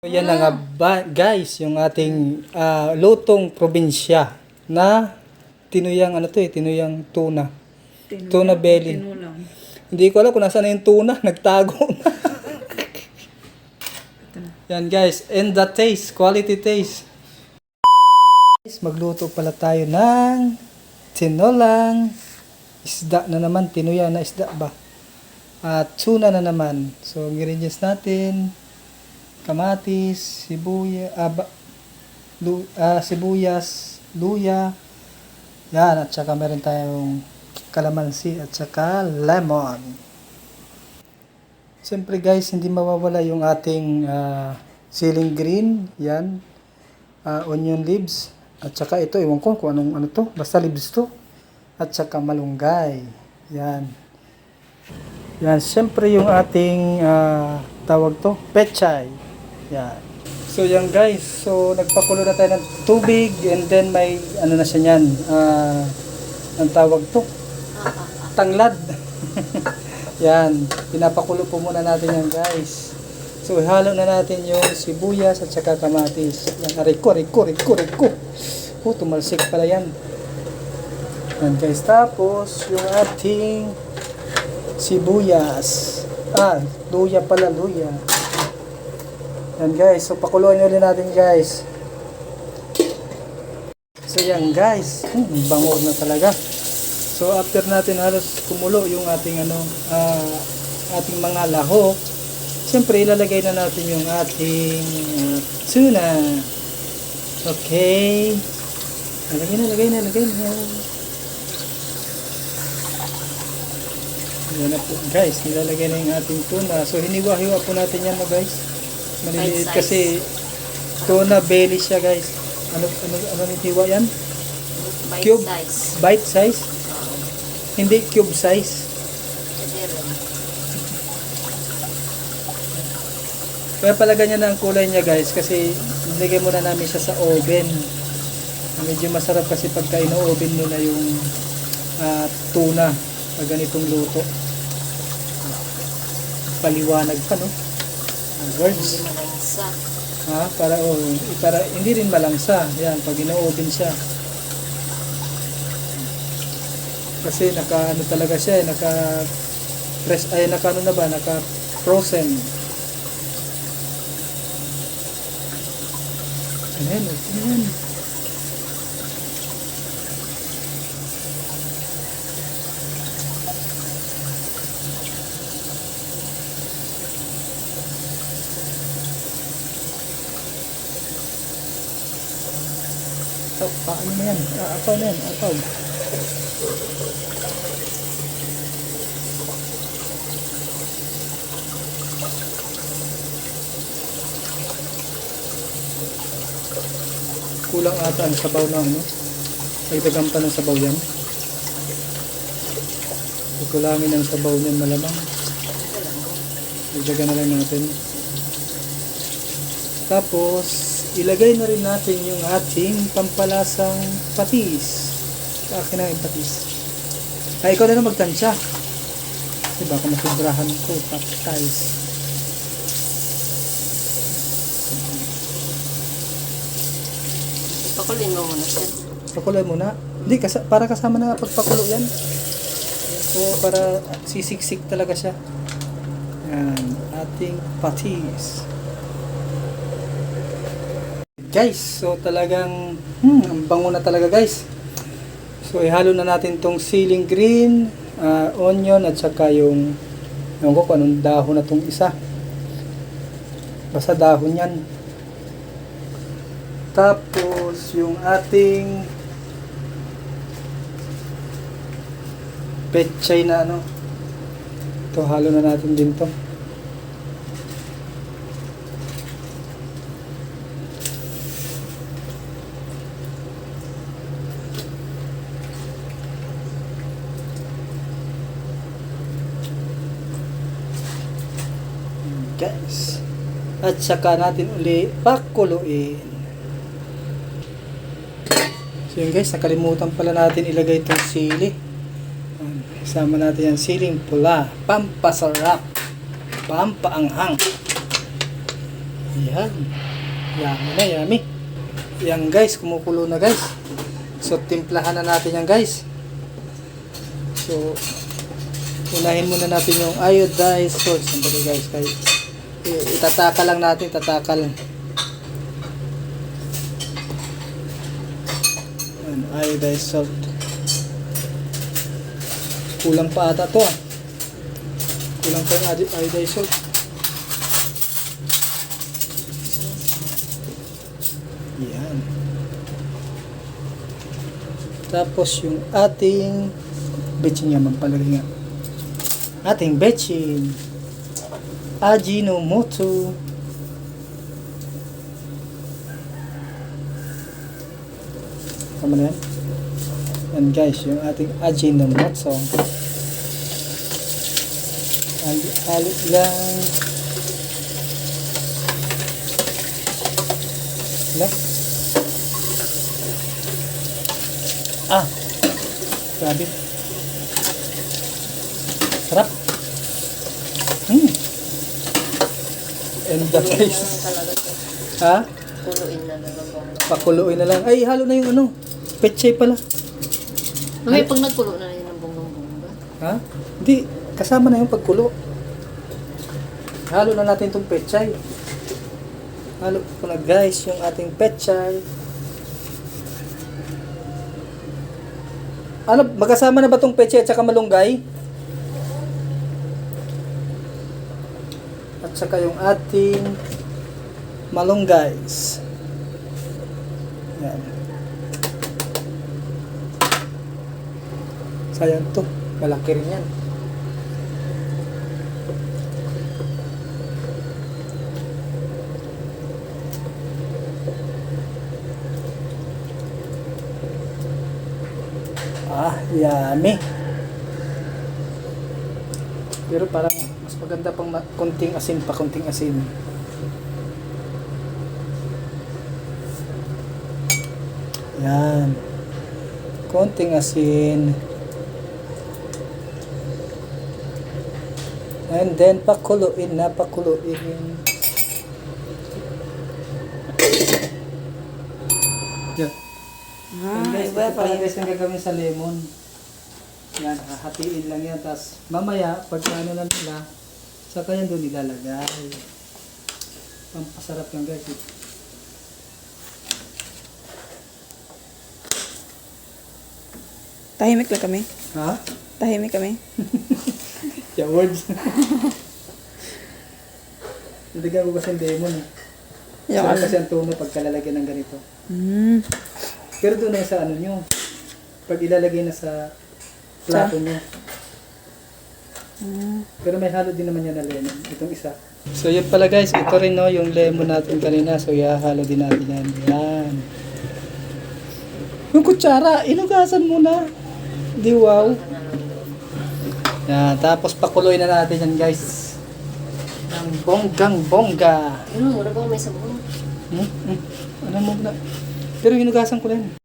So, yan na nga guys, yung ating lutong probinsya na tinuyang tinuyang tuna. Tuna belly. Tinulang. Hindi ko alam kung nasaan na yung tuna, nagtago na. Yan guys, and the taste, quality taste. Magluto pala tayo ng tinolang isda na naman, tinuyang na isda ba? At tuna na naman. So, ingredients natin, kamatis, sibuyas, luya, yan, at saka meron tayong kalamansi at saka lemon. Siyempre guys, hindi mawawala yung ating siling green, yan, onion leaves, at saka ito, iwan ko kung ano to, basta leaves to, at saka malunggay, yan. Yan, siyempre yung ating tawag to, pechay. Yan. So yan guys, so nagpakulo na tayo ng tubig and then may ano na siya niyan, ang tawag to, tanglad. Yan, pinapakulo po muna natin yan guys. So ihalo na natin yung sibuyas at saka kamatis. Yan, riko. Tumalsik pala yan. Yan guys, tapos yung ating sibuyas. Luya pala, luya. Yan guys, so pakuluan nyo ulit natin guys. So yan guys, bango na talaga. So after natin halos kumulo yung ating ating mga lahok, siyempre ilalagay na natin yung ating tuna. Okay. Lagay na. Yan na po guys, nilalagay na yung ating tuna. So hiniwa-hiwa po natin yan guys. Maliliit kasi tuna belly siya guys. Ano hiwa yan? Cube size. Bite size? Hindi cube size. Kaya pala ganyan na ang kulay niya guys kasi nilagay muna namin siya sa oven. Medyo masarap kasi pagka ino-oven mo na yung tuna pag ganitong luto. Paliwanag pa no? Words. Para hindi rin malangsa. Yan, pag ino-oven siya. Kasi naka talaga siya, naka frozen. Ayan. Paano na yan? Apaw na yan. Kulang ata ang sabaw na nagdagan pa ng sabaw yan. Kulangin ang sabaw niyan malamang. Nagdagan na lang natin. Tapos ilagay na rin natin yung ating pampalasang patis. Akin na yung patis. Ikaw na magtansya. Kasi baka masubrahan ko. Patis. Pakulin mo muna siya. Pakuloy muna. Hindi, para kasama na pagpakulo yan. O para sisiksik talaga siya. Yan. Ating patis. Guys, so talagang ang bango na talaga guys. So ihalo na natin tong siling green, onion at saka yung kung anong dahon na tong isa. Basta dahon yan. Tapos yung ating pechay na ito halo na natin din to. Guys, at saka natin uli pakuluin. So yun guys, nakalimutan pala natin ilagay itong sili. Isama natin yung siling pula, pampasarap, pampaanghang. Yan. Yummy na, yummy. Yan guys, kumukulo na guys. So, timplahan na natin yan guys. So, unahin muna natin yung iodized salt. Sandali guys, itatakal lang natin, tatakal. Yan, iodized salt. Kulang pa ata to ah. Kulang pa yung iodized salt. Yan. Tapos yung ating betchin yaman palagi nga. Ating betchin. Ajinomoto. Tama na yan? Yan guys, yung ating Ajinomoto. Halo lang. Lang. Ah, grabe. Sarap. And the taste. Ha? Kuluin na lang. Pakuluin na lang. Ay, halo na yung ano. Pechay pala. Mamaya pag nagkulo na yun ng bongbong-bongga. Ha? Hindi. Kasama na yung pagkulo. Halo na natin itong pechay. Halo ko na guys yung ating pechay. Ano, magkasama na ba itong pechay at saka malunggay? At saka yung ating malunggays. Yan. Sayang to. Malaki rin yan. Ah, yummy. Pero parang mas maganda pang konting asin pa, konting asin. Yan. Konting asin. And then pakuluin na, pakuluin. Yan. And guys, ito pala guys yung gagawin sa lemon. Yan, hahatiin lang yan. Tapos mamaya, pag ano na nila, saka yan doon nilalagay. Pampasarap yan guys. Tahimik lang kami. Ha? Tahimik kami. Yeah, words. Naligan ko kasi yung lemon eh. Yung Saka kasi ang tono pagkalalagyan ng ganito. Pero doon na sa ano nyo. Pag ilalagay na sa plato nyo. Pero may halo din naman yan na lemon. Itong isa. So yun pala guys. Ito rin no, yung lemon natin kanina. So ihahalo din natin yan. Yan. Yung kutsara, inugasan mo na. Di wow. Yan. Tapos pakuloy na natin yan guys. Ang bonggang bongga. Yun, mura ba may sabon? Ano mo na? Pero hinugasan ko lang.